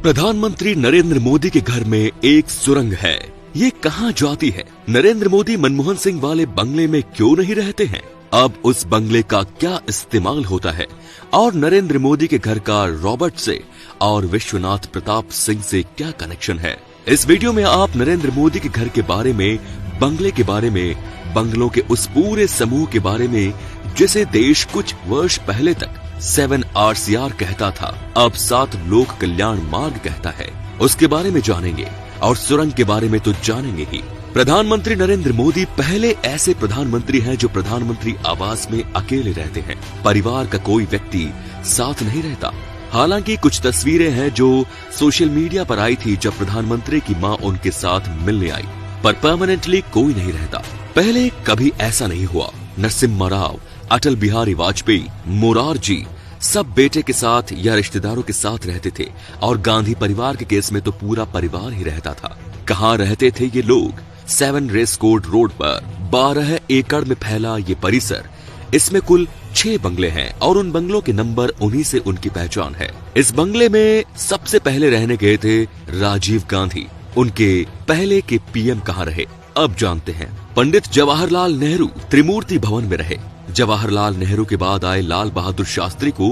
प्रधानमंत्री नरेंद्र मोदी के घर में एक सुरंग है। ये कहाँ जाती है? नरेंद्र मोदी मनमोहन सिंह वाले बंगले में क्यों नहीं रहते हैं? अब उस बंगले का क्या इस्तेमाल होता है और नरेंद्र मोदी के घर का रॉबर्ट से और विश्वनाथ प्रताप सिंह से क्या कनेक्शन है? इस वीडियो में आप नरेंद्र मोदी के घर के बारे में, बंगले के बारे में, बंगलों के उस पूरे समूह के बारे में जिसे देश कुछ वर्ष पहले तक 7 RCR कहता था, अब 7 लोक कल्याण मार्ग कहता है, उसके बारे में जानेंगे। और सुरंग के बारे में तो जानेंगे ही। प्रधानमंत्री नरेंद्र मोदी पहले ऐसे प्रधानमंत्री हैं जो प्रधानमंत्री आवास में अकेले रहते हैं। परिवार का कोई व्यक्ति साथ नहीं रहता। हालांकि कुछ तस्वीरें हैं जो सोशल मीडिया पर आई थी जब प्रधानमंत्री की मां उनके साथ मिलने आई, पर परमानेंटली कोई नहीं रहता। पहले कभी ऐसा नहीं हुआ। नरसिम्हा राव, अटल बिहारी वाजपेयी, मोरारजी सब बेटे के साथ या रिश्तेदारों के साथ रहते थे और गांधी परिवार के केस में तो पूरा परिवार ही रहता था। कहाँ रहते थे ये लोग? 7 रेस कोर्ट रोड पर 12 एकड़ में फैला ये परिसर। इसमें कुल 6 बंगले हैं और उन बंगलों के नंबर, उन्हीं से उनकी पहचान है। इस बंगले में सबसे पहले रहने गए थे राजीव गांधी। उनके पहले के PM कहाँ रहे, अब जानते हैं। पंडित जवाहरलाल नेहरू त्रिमूर्ति भवन में रहे। जवाहरलाल नेहरू के बाद आए लाल बहादुर शास्त्री को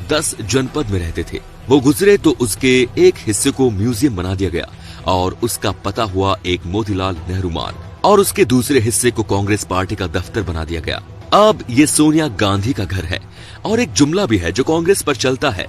10 जनपद में रहते थे। वो गुजरे तो उसके एक हिस्से को म्यूजियम बना दिया गया और उसका पता हुआ एक मोतीलाल नेहरू मार्ग, और उसके दूसरे हिस्से को कांग्रेस पार्टी का दफ्तर बना दिया गया। अब ये सोनिया गांधी का घर है। और एक जुमला भी है जो कांग्रेस पर चलता है,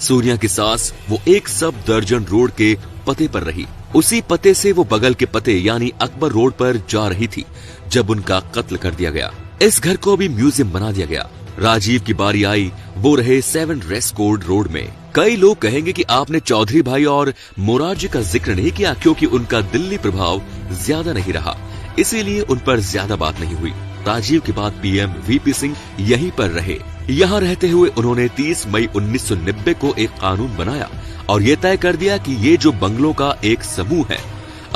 सोनिया की सास वो 1 सब दर्जन रोड के पते पर रही। उसी पते से वो बगल के पते यानी अकबर रोड पर जा रही थी जब उनका कत्ल कर दिया गया। इस घर को भी म्यूजियम बना दिया गया। राजीव की बारी आई, वो रहे 7 रेस कोर्ट रोड में। कई लोग कहेंगे कि आपने चौधरी भाई और मोरारजी का जिक्र नहीं किया क्योंकि उनका दिल्ली प्रभाव ज्यादा नहीं रहा, इसीलिए उन पर ज्यादा बात नहीं हुई। राजीव के बाद PM VP सिंह यहीं पर रहे। यहाँ रहते हुए उन्होंने 30 मई 1990 को एक कानून बनाया और ये तय कर दिया कि ये जो बंगलों का एक समूह है,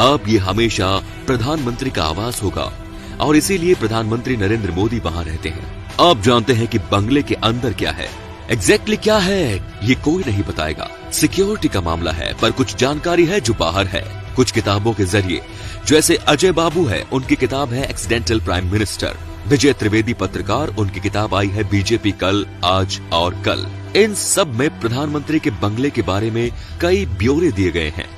अब ये हमेशा प्रधानमंत्री का आवास होगा और इसीलिए प्रधानमंत्री नरेंद्र मोदी वहाँ रहते हैं। अब जानते हैं कि बंगले के अंदर क्या है। एग्जैक्टली क्या है ये कोई नहीं बताएगा। सिक्योरिटी का मामला है, पर कुछ जानकारी है जो बाहर है, कुछ किताबों के जरिए। जैसे अजय बाबू है, उनकी किताब है एक्सीडेंटल प्राइम मिनिस्टर। विजय त्रिवेदी पत्रकार, उनकी किताब आई है बीजेपी कल, आज और कल। इन सब में प्रधानमंत्री के बंगले के बारे में कई ब्यौरे दिए गए हैं।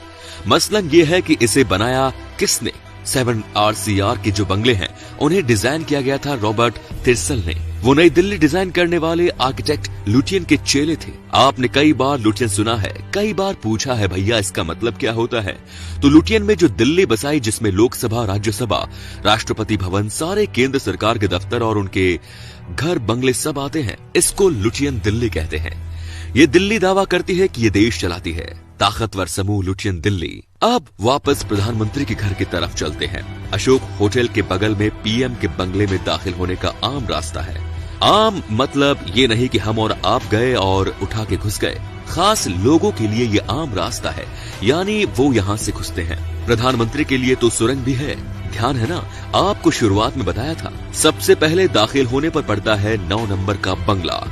मसलन ये है कि इसे बनाया किसने। 7 RCR के जो बंगले हैं उन्हें डिजाइन किया गया था रॉबर्ट तिर्सल ने। वो नई दिल्ली डिजाइन करने वाले आर्किटेक्ट लुटियन के चेले थे। आपने कई बार लुटियन सुना है, कई बार पूछा है भैया इसका मतलब क्या होता है। तो लुटियन में जो दिल्ली बसाई, जिसमें लोकसभा, राज्यसभा, राष्ट्रपति भवन, सारे केंद्र सरकार के दफ्तर और उनके घर बंगले सब आते हैं, इसको लुटियन दिल्ली कहते हैं। ये दिल्ली दावा करती है कि ये देश चलाती है। ताकतवर समूह लुटियन दिल्ली। अब वापस प्रधानमंत्री के घर की तरफ चलते हैं। अशोक होटल के बगल में PM के बंगले में दाखिल होने का आम रास्ता है। आम मतलब ये नहीं कि हम और आप गए और उठा के घुस गए। खास लोगों के लिए ये आम रास्ता है, यानी वो यहाँ से घुसते हैं। प्रधानमंत्री के लिए तो सुरंग भी है। ध्यान है ना, आपको शुरुआत में बताया था। सबसे पहले दाखिल होने पर पड़ता है 9 नंबर का बंगला।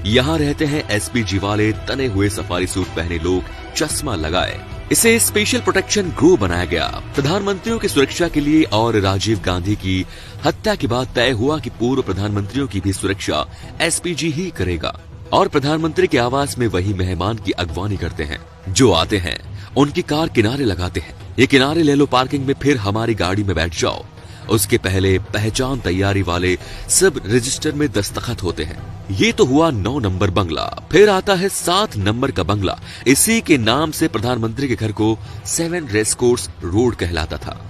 यहाँ रहते हैं SPG वाले तने हुए सफारी सूट पहने लोग, चश्मा लगाए। इसे स्पेशल प्रोटेक्शन ग्रुप बनाया गया प्रधानमंत्रियों की सुरक्षा के लिए, और राजीव गांधी की हत्या के बाद तय हुआ कि पूर्व प्रधानमंत्रियों की भी सुरक्षा SPG ही करेगा। और प्रधानमंत्री के आवास में वही मेहमान की अगवानी करते हैं। जो आते हैं उनकी कार किनारे लगाते हैं। ये किनारे ले लो पार्किंग में, फिर हमारी गाड़ी में बैठ जाओ। उसके पहले पहचान तैयारी वाले सब रजिस्टर में दस्तखत होते हैं। ये तो हुआ 9 नंबर बंगला। फिर आता है 7 नंबर का बंगला। इसी के नाम से प्रधानमंत्री के घर को 7 रेस कोर्स रोड कहलाता था।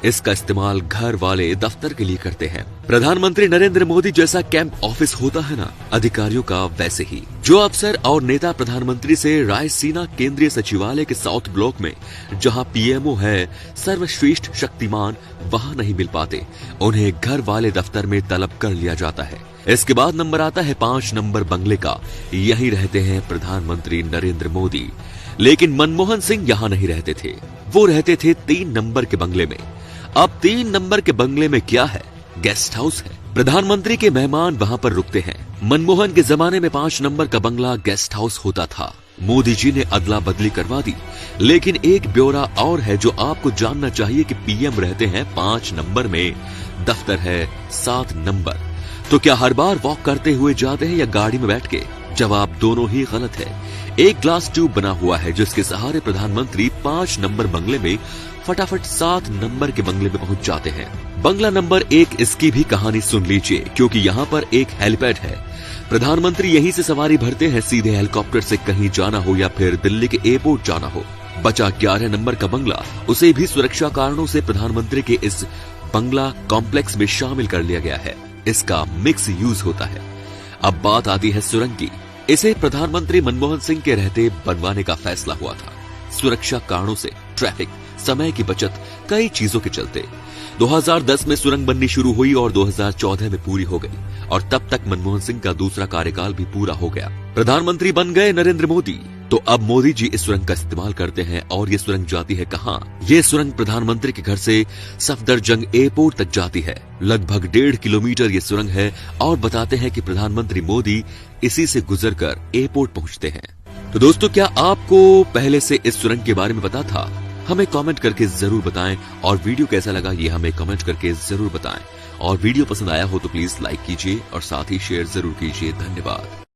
इसका इस्तेमाल घर वाले दफ्तर के लिए करते हैं। प्रधानमंत्री नरेंद्र मोदी जैसा कैंप ऑफिस होता है ना अधिकारियों का, वैसे ही जो अफसर और नेता प्रधानमंत्री से रायसीना केंद्रीय सचिवालय के साउथ ब्लॉक में, जहां PMO है सर्वश्रेष्ठ शक्तिमान, वहां नहीं मिल पाते, उन्हें घर वाले दफ्तर में तलब कर लिया जाता है। इसके बाद नंबर आता है 5 नंबर बंगले का। यहीं रहते हैं प्रधानमंत्री नरेंद्र मोदी। लेकिन मनमोहन सिंह यहाँ नहीं रहते थे, वो रहते थे 3 नंबर के बंगले में। अब 3 नंबर के बंगले में क्या है? गेस्ट हाउस है। प्रधानमंत्री के मेहमान वहां पर रुकते हैं। मनमोहन के जमाने में 5 नंबर का बंगला गेस्ट हाउस होता था। मोदी जी ने अदला बदली करवा दी। लेकिन एक ब्यौरा और है जो आपको जानना चाहिए कि पीएम रहते हैं 5 नंबर में, दफ्तर है 7 नंबर। तो क्या हर बार वॉक करते हुए जाते हैं या गाड़ी में बैठ के? जवाब दोनों ही गलत है। एक ग्लास ट्यूब बना हुआ है जिसके सहारे प्रधानमंत्री 5 नंबर बंगले में फटाफट 7 नंबर के बंगले में पहुंच जाते हैं। बंगला नंबर 1, इसकी भी कहानी सुन लीजिए, क्योंकि यहाँ पर एक हेलीपैड है। प्रधानमंत्री यहीं से सवारी भरते हैं सीधे हेलीकॉप्टर से कहीं जाना हो या फिर दिल्ली के एयरपोर्ट जाना हो। बचा 11 नंबर का बंगला, उसे भी सुरक्षा कारणों से प्रधानमंत्री के इस बंगला कॉम्प्लेक्स में शामिल कर लिया गया है। इसका मिक्स यूज होता है। अब बात आती है सुरंग की। इसे प्रधानमंत्री मनमोहन सिंह के रहते बनवाने का फैसला हुआ था। सुरक्षा कारणों से, ट्रैफिक, समय की बचत, कई चीजों के चलते 2010 में सुरंग बननी शुरू हुई और 2014 में पूरी हो गई और तब तक मनमोहन सिंह का दूसरा कार्यकाल भी पूरा हो गया। प्रधानमंत्री बन गए नरेंद्र मोदी। तो अब मोदी जी इस सुरंग का इस्तेमाल करते हैं और ये सुरंग जाती है कहाँ? ये सुरंग प्रधानमंत्री के घर से सफदरजंग एयरपोर्ट तक जाती है। लगभग 1.5 किलोमीटर ये सुरंग है और बताते हैं कि प्रधानमंत्री मोदी इसी से गुजरकर एयरपोर्ट पहुंचते हैं। तो दोस्तों, क्या आपको पहले से इस सुरंग के बारे में पता था? हमें कमेंट करके जरूर बताएं और वीडियो कैसा लगा ये हमें कमेंट करके जरूर बताएं। और वीडियो पसंद आया हो तो प्लीज लाइक कीजिए और साथ ही शेयर जरूर कीजिए। धन्यवाद।